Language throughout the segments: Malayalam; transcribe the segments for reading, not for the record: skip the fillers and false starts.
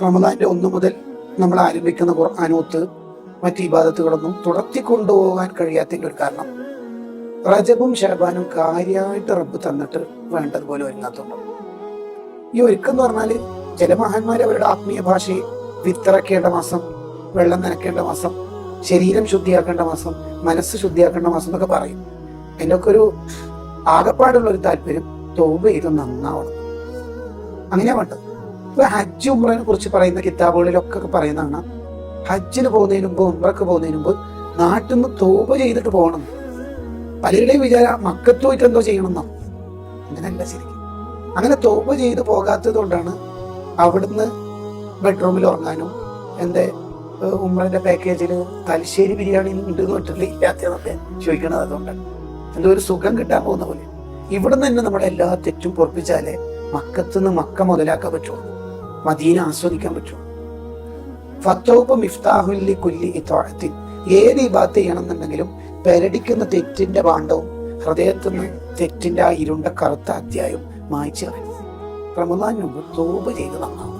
റമദാന്റെ 1 മുതൽ നമ്മൾ ആരംഭിക്കുന്ന ഖുർആനോത്ത് മറ്റ് ഇബാദത്തുകളൊന്നും തുടർത്തിക്കൊണ്ടുപോകാൻ കഴിയാത്തതിൻ്റെ ഒരു കാരണം റജബും ഷഅബാനും കാര്യമായിട്ട് റബ്ബ് തന്നിട്ട് വേണ്ടതുപോലെ ഒരുങ്ങാത്തുണ്ട്. ഈ ഒരുക്കം എന്ന് പറഞ്ഞാൽ ചില മഹാന്മാർ അവരുടെ ആത്മീയ ഭാഷയെ വിത്തിറക്കേണ്ട മാസം, വെള്ളം നനയ്ക്കേണ്ട മാസം, ശരീരം ശുദ്ധിയാക്കേണ്ട മാസം, മനസ്സ് ശുദ്ധിയാക്കേണ്ട മാസം എന്നൊക്കെ പറയും. എൻ്റെ ഒക്കെ ഒരു ആകപ്പാടുള്ള ഒരു താല്പര്യം തൗബ ചെയ്ത് നന്നാവണം. അങ്ങനെയാ വേണ്ടത്. ഇപ്പൊ ഹജ്ജ് ഉംറയെ കുറിച്ച് പറയുന്ന കിതാബുകളിലൊക്കെ പറയുന്നതാണ്, ഹജ്ജിന് പോകുന്നതിന് മുമ്പ് ഉംറക്ക് പോകുന്നതിന് മുമ്പ് നാട്ടിൽ നിന്ന് തൗബ ചെയ്തിട്ട് പോകണം. പലരുടെയും വിചാരം മക്കത്ത് പോയിട്ട് എന്തോ ചെയ്യണമെന്നോ. അങ്ങനെയല്ല ശരിക്കും. അങ്ങനെ തൗബ ചെയ്ത് പോകാത്തത് കൊണ്ടാണ് അവിടുന്ന് ബെഡ്റൂമിൽ ഉറങ്ങാനും എൻ്റെ ഉംറന്റെ പാക്കേജിൽ തലശ്ശേരി ബിരിയാണി ഉണ്ട് എന്ന് പറഞ്ഞിട്ടില്ല ഇല്ലാത്തതൊക്കെ ചോദിക്കണത്. അതുകൊണ്ടാണ് എന്തോ ഒരു സുഖം കിട്ടാൻ പോകുന്ന പോലെ. ഇവിടുന്ന് തന്നെ നമ്മുടെ എല്ലാ തെറ്റും പൊറപ്പിച്ചാലേ മക്കത്തുനിന്ന് മക്ക മുതലാക്കാൻ പറ്റുള്ളൂ, മദീന ആസ്വദിക്കാൻ പറ്റുള്ളൂ. ഫത്തൗബ മിഫ്താഹുല്ലി കുല്ലി ഇത്വാഅത്തിൻ. ഏത് ഇബാദത്ത് ചെയ്യണമെന്നുണ്ടെങ്കിലും പെരടിക്കുന്ന തെറ്റിന്റെ ഭാണ്ഡവും ഹൃദയത്തിൽ നിന്ന് തെറ്റിന്റെ ആ ഇരുണ്ട കറുത്ത അധ്യായം മായ്ച്ചു കളയും. റമദാനിന് മുമ്പ് തൗബ ചെയ്ത് നന്നാവും.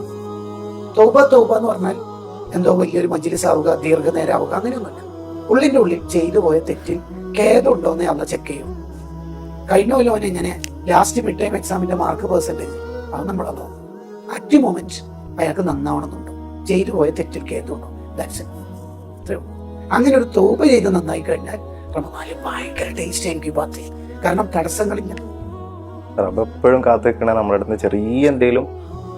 തൗബ എന്ന് പറഞ്ഞാൽ എന്തോ വലിയൊരു മജ്ലിസ് ആവുക, ദീർഘനേരം ആവുക, അങ്ങനെയൊന്നുമില്ല. ഉള്ളിന്റെ ഉള്ളിൽ ചെയ്തു പോയ തെറ്റിൽ ഖേദമുണ്ടോന്ന് അന്ന് ചെക്ക് ചെയ്യും. കഴിഞ്ഞ കൊല്ലം ഇങ്ങനെ ലാസ്റ്റ് മിഡ് ടൈം എക്സാമിന്റെ മാർക്ക് പെർസെൻറ്റേജ് അത് നമ്മളത് അറ്റ് മൊമെന്റ് അയാൾക്ക് നന്നാവണമെന്നുണ്ടോ, ചെയ്തു പോയ തെറ്റിൽ ഖേദമുണ്ടോ, ദാറ്റ്സ് ഇറ്റ്. അങ്ങനെ ഒരു തൗബ ചെയ്ത് നന്നായി കഴിഞ്ഞാൽ റമദാനിൽ ഭയങ്കര ടേസ്റ്റ് എനിക്ക് പാത്തി. കാരണം തടസ്സങ്ങളില്ല. റബ്ബ് എപ്പോഴും കാത്തിരിക്കണ നമ്മുടെ അടുത്ത് ചെറിയ എന്തെങ്കിലും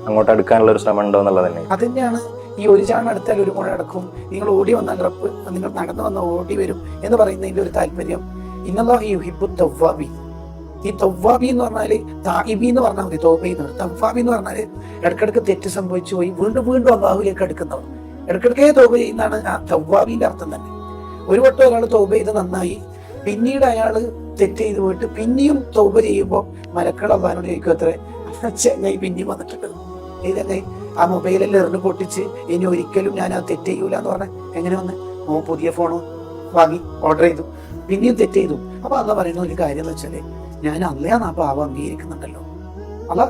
അങ്ങോട്ട് അടുക്കാനുള്ള ഒരു ശ്രമം ഉണ്ടോ എന്നുള്ളത് തന്നെ. അത് തന്നെയാണ് ഈ ഒരു ചാണ് അടുത്താൽ ഒരു മുഴ അടക്കും, നിങ്ങൾ ഓടി വന്നാൽ റബ്ബ് നിങ്ങൾ നടന്നു വന്നാൽ ഓടി വരും എന്ന് പറയുന്നതിന്റെ ഒരു താല്പര്യം. ഇന്നല്ലാഹു യുഹിബ്ബു തവ്വാബീൻ. ഈ തവ്വാബി എന്ന് പറഞ്ഞാല് താഇബി എന്ന് പറഞ്ഞാൽ മതി. തൗബീന്ന് തവ്വാബി എന്ന് പറഞ്ഞാല് ഇടക്കിടക്ക് തെറ്റ് സംഭവിച്ചു പോയി വീണ്ടും വീണ്ടും അല്ലാഹുവിലേക്ക് അടുക്കുന്നവർ, ഇടക്കിടക്കേ തൗബ ചെയ്യുന്നതാണ് ആ തവ്വാബിന്റെ അർത്ഥം തന്നെ. ഒരു വട്ടം ഒരാൾ തൗബ ചെയ്ത് നന്നായി, പിന്നീട് അയാള് തെറ്റ് ചെയ്ത് പോയിട്ട് പിന്നെയും തൗബ ചെയ്യുമ്പോൾ മലക്കൾ അള്ളാഹിനോട് ചോദിക്കും, അത്ര ചെങ്ങായി പിന്നെയും വന്നിട്ടുണ്ട്, ഇതങ്ങനെ ആ മൊബൈലെല്ലാം എറിഞ്ഞ് പൊട്ടിച്ച് ഇനി ഒരിക്കലും ഞാൻ ആ തെറ്റ് ചെയ്യൂല എന്ന് പറഞ്ഞാൽ എങ്ങനെ വന്ന് പുതിയ ഫോൺ വാങ്ങി ഓർഡർ ചെയ്തു, പിന്നെയും തെറ്റ് ചെയ്തു. അപ്പൊ അള്ളാഹ് പറയുന്ന ഒരു കാര്യം എന്ന് വെച്ചാല് ഞാൻ അള്ളയാണ് ആ പാവം അംഗീകരിക്കുന്നുണ്ടല്ലോ. അള്ളാഹ്